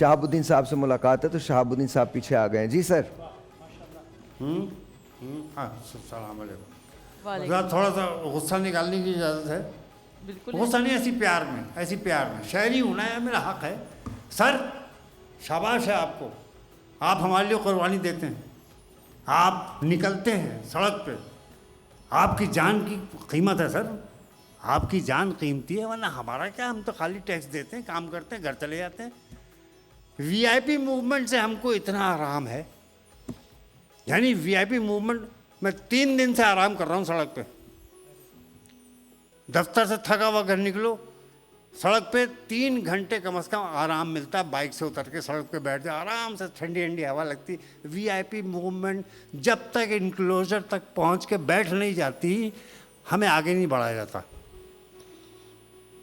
शहाबुद्दीन साहब से मुलाकात है, तो शहाबुद्दीन साहब पीछे आ गए हैं। जी सर। सलाम अलैकुम। वालेकुम। थोड़ा सा गुस्सा निकालने की इजाज़त है? बिल्कुल गुस्सा नहीं, ऐसी प्यार में, ऐसी प्यार में शायरी होना है, मेरा हक है। सर शाबाश है आपको, आप हमारे लिए कुर्बानी देते हैं, आप निकलते हैं सड़क पे, आपकी जान की कीमत है सर, आपकी जान कीमती है, वरना हमारा क्या, हम तो खाली टैक्स देते हैं, काम करते हैं, घर चले जाते हैं। वीआईपी मूवमेंट से हमको इतना आराम है, यानी वीआईपी मूवमेंट, मैं 3 दिन से आराम कर रहा हूँ सड़क पे। दफ्तर से थका हुआ घर निकलो, सड़क पे 3 घंटे कम से कम आराम मिलता है, बाइक से उतर के सड़क पे बैठ जाओ, आराम से ठंडी ठंडी हवा लगती। वीआईपी मूवमेंट जब तक इनक्लोजर तक पहुंच के बैठ नहीं जाती, हमें आगे नहीं बढ़ाया जाता।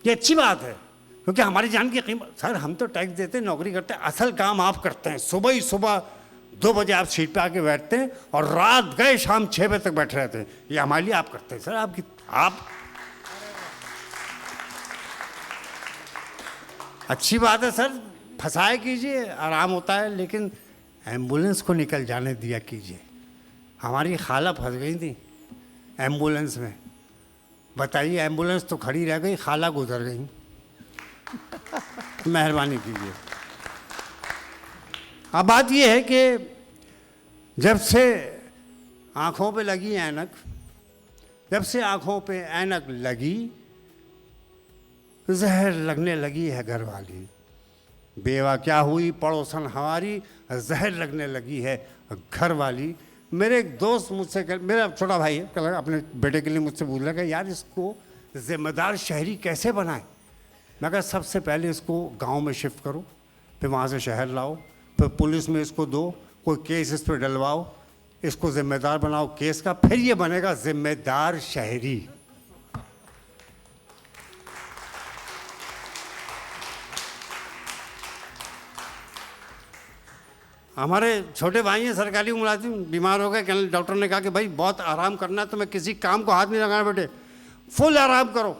ये अच्छी बात है, क्योंकि हमारी जान की कीमत, सर हम तो टैक्स देते हैं, नौकरी करते हैं, असल काम आप करते हैं। सुबह ही सुबह 2 बजे आप सीट पे आके बैठते हैं और रात गए शाम 6 बजे तक बैठे रहते हैं, ये हमारे लिए आप करते हैं सर। आप अच्छी बात है सर, फंसाए कीजिए, आराम होता है, लेकिन एम्बुलेंस को निकल जाने दिया कीजिए। हमारी खाला फंस गई थी एम्बुलेंस में, बताइए, एम्बुलेंस तो खड़ी रह गई, खाला गुजर गई। मेहरबानी कीजिए। अब बात यह है कि जब से आँखों पे लगी ऐनक, जब से आँखों पे ऐनक लगी, जहर लगने लगी है घर वाली, बेवा क्या हुई पड़ोसन हमारी, जहर लगने लगी है घर वाली। मेरे एक दोस्त मुझसे, मेरा छोटा भाई है, कल अपने बेटे के लिए मुझसे बोल रहा है, यार इसको ज़िम्मेदार शहरी कैसे बनाए। मैं कहा सबसे पहले इसको गांव में शिफ्ट करो, फिर वहाँ से शहर लाओ, फिर पुलिस में इसको दो, कोई केस इस पर डलवाओ, इसको ज़िम्मेदार बनाओ केस का, फिर ये बनेगा ज़िम्मेदार शहरी। हमारे छोटे भाई हैं सरकारी मुलाजिम, बीमार हो गए, डॉक्टर ने कहा कि भाई बहुत आराम करना है, तो मैं किसी काम को हाथ नहीं लगाना बेटे, फुल आराम करो।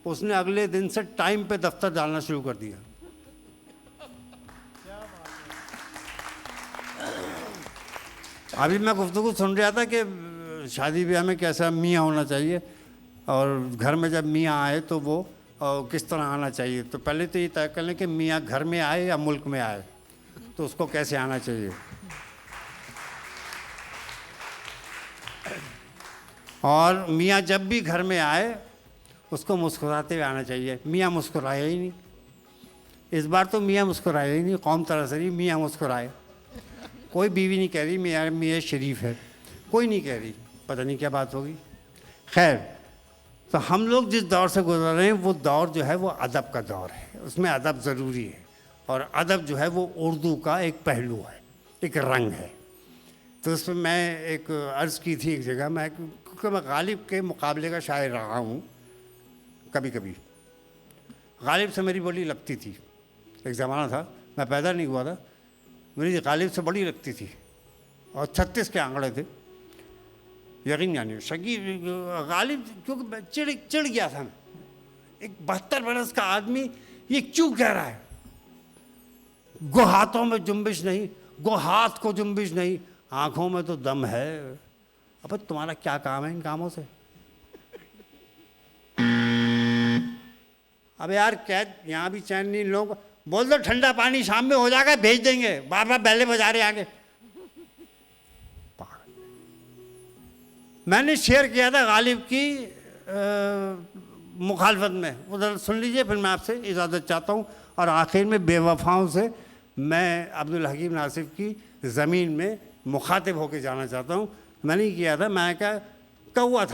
उसने अगले दिन से टाइम पे दफ्तर डालना शुरू कर दिया। अभी मैं गुफ्तगू सुन रहा था कि शादी ब्याह में कैसा मियाँ होना चाहिए, और घर में जब मियाँ आए तो वो किस तरह आना चाहिए। तो पहले तो ये तय कर लें कि मियाँ घर में आए या मुल्क में आए, तो उसको कैसे आना चाहिए। और मियाँ जब भी घर में आए उसको मुस्कुराते हुए आना चाहिए। मियाँ मुस्कुराए ही नहीं, इस बार तो मियाँ मुस्कुराए ही नहीं, कौम तरह से नहीं, मियाँ मुस्कुराए। कोई बीवी नहीं कह रही मियाँ मियाँ शरीफ है, कोई नहीं कह रही, पता नहीं क्या बात होगी। खैर, तो हम लोग जिस दौर से गुजर रहे हैं वो दौर जो है वो अदब का दौर है, उसमें अदब ज़रूरी है, और अदब जो है वो उर्दू का एक पहलू है, एक रंग है। तो उसमें मैं एक अर्ज़ की थी एक जगह, मैं क्योंकि मैं गालिब के मुकाबले का शायर रहा हूँ, कभी कभी गालिब से मेरी बड़ी लगती थी। एक ज़माना था, मैं पैदा नहीं हुआ था, मेरी गालिब से बड़ी लगती थी, और 36 के आंकड़े थे, यकीन जानिए। शकी गालिब, क्योंकि चिढ़ गया था मैं, एक 72 बरस का आदमी ये क्यों कह रहा है, गो हाथों में जुम्बिश नहीं, गो हाथ को जुम्बिश नहीं, आंखों में तो दम है। अब तुम्हारा क्या काम है इन कामों से। अब यार कैद यहाँ भी चैन नहीं, लोग बोल दो ठंडा पानी शाम में हो जाएगा, भेज देंगे, बार बार बैले बजा रहे आगे। मैंने शेयर किया था गालिब की मुखालफत में, उधर सुन लीजिए, फिर मैं आपसे इजाज़त चाहता हूँ। और आखिर में बेवफाओं से मैं अब्दुल हकीम नासिफ की ज़मीन में मुखातिब होकर जाना चाहता हूँ। मैंने किया था, मैं क्या, कौआ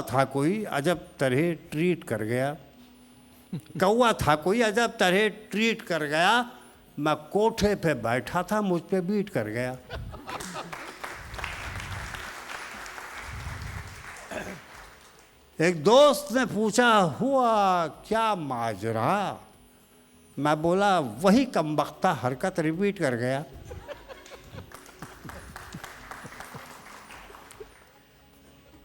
था कोई अजब तरह ट्रीट कर गया, कौआ था कोई अजब तरह ट्रीट कर गया, मैं कोठे पे बैठा था मुझ पे बीट कर गया। एक दोस्त ने पूछा हुआ क्या माजरा, मैं बोला वही कमबख्ता हरकत रिपीट कर गया।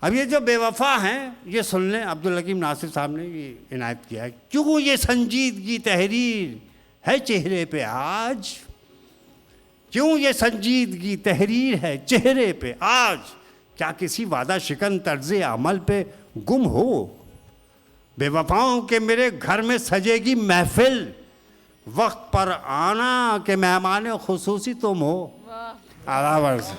अब ये जो बेवफा हैं ये सुन लें, अब्दुल हकीम नासिर साहब ने ये इनायत किया है। क्यों ये संजीदगी तहरीर है चेहरे पे आज, क्यों ये संजीदगी तहरीर है चेहरे पे आज, क्या किसी वादा शिकन तर्ज़े अमल पे गुम हो, बेवफाओं के मेरे घर में सजेगी महफिल, वक्त पर आना के मेहमान खुसूसी तुम हो। आला वर्ष